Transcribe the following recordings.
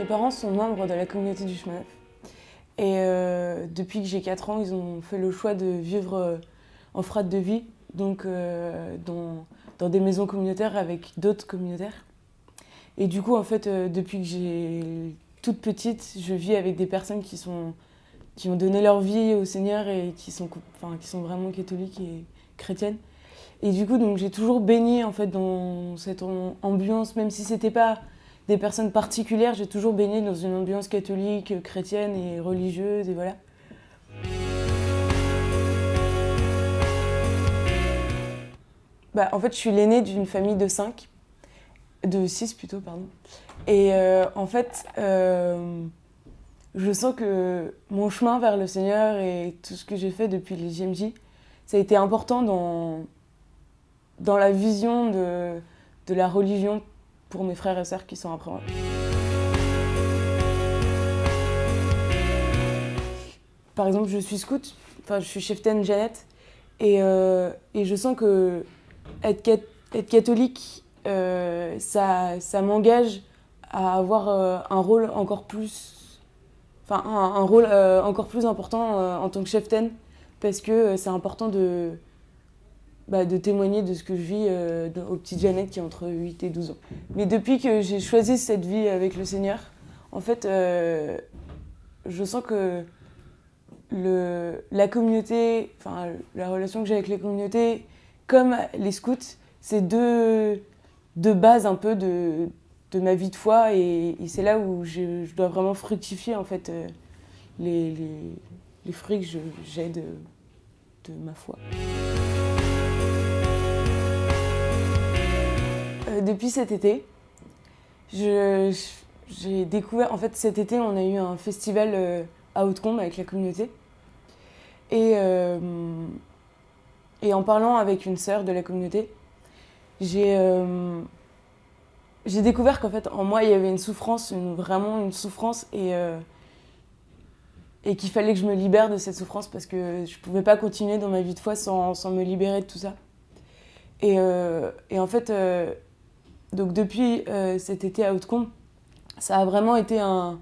parents sont membres de la communauté du chemin neuf. Et depuis que j'ai 4 ans, ils ont fait le choix de vivre en frate de vie, donc dans des maisons communautaires avec d'autres communautaires. Et du coup, en fait, depuis que j'ai toute petite, je vis avec des personnes qui ont donné leur vie au Seigneur et qui sont vraiment catholiques et chrétiennes. Et du coup, donc, j'ai toujours baigné en fait, dans cette ambiance, même si c'était pas des personnes particulières, j'ai toujours baigné dans une ambiance catholique, chrétienne et religieuse, et voilà. En fait, je suis l'aînée d'une famille de 6 plutôt, pardon. Et en fait, je sens que mon chemin vers le Seigneur et tout ce que j'ai fait depuis les JMJ, ça a été important dans la vision de la religion pour mes frères et sœurs qui sont après moi. Par exemple, je suis scout, je suis cheftaine Jeannette, et je sens que être catholique, ça m'engage à avoir un rôle encore plus, un rôle encore plus important en tant que cheftaine, parce que c'est important de témoigner de ce que je vis aux petites Jeannettes qui ont entre 8 et 12 ans. Mais depuis que j'ai choisi cette vie avec le Seigneur, en fait, je sens que la communauté, la relation que j'ai avec les communautés, comme les scouts, c'est deux bases un peu de ma vie de foi et c'est là où je dois vraiment fructifier en fait les fruits que j'ai de ma foi. Depuis cet été, j'ai découvert, en fait cet été on a eu un festival à Hautecombe avec la communauté et en parlant avec une sœur de la communauté, j'ai découvert qu'en fait en moi il y avait une souffrance, vraiment une souffrance et qu'il fallait que je me libère de cette souffrance parce que je pouvais pas continuer dans ma vie de foi sans me libérer de tout ça. Et en fait, donc depuis cet été à Hautecombe, ça a vraiment été un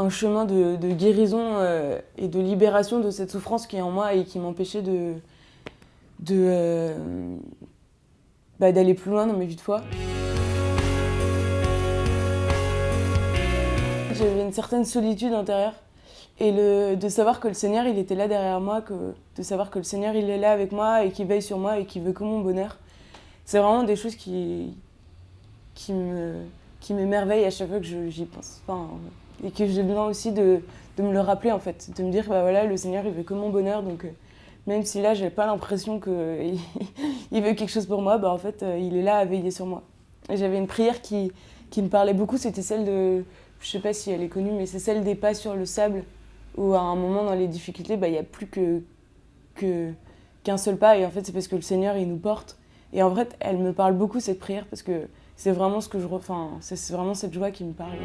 chemin de guérison et de libération de cette souffrance qui est en moi et qui m'empêchait d'aller plus loin dans ma vie de foi. J'avais une certaine solitude intérieure et de savoir que le Seigneur il était là derrière moi, de savoir que le Seigneur il est là avec moi et qu'il veille sur moi et qu'il veut que mon bonheur, c'est vraiment des choses qui m'émerveillent à chaque fois que j'y pense. Et que j'ai besoin aussi de me le rappeler en fait, de me dire voilà, le Seigneur il veut que mon bonheur, donc même si là j'ai pas l'impression qu'il veut quelque chose pour moi, en fait il est là à veiller sur moi. Et j'avais une prière qui me parlait beaucoup, c'était celle de, je sais pas si elle est connue, mais c'est celle des pas sur le sable, où à un moment dans les difficultés, il n'y a plus qu'un seul pas, et en fait c'est parce que le Seigneur il nous porte. Et en fait elle me parle beaucoup cette prière, parce que c'est vraiment ce que c'est vraiment cette joie qui me parle.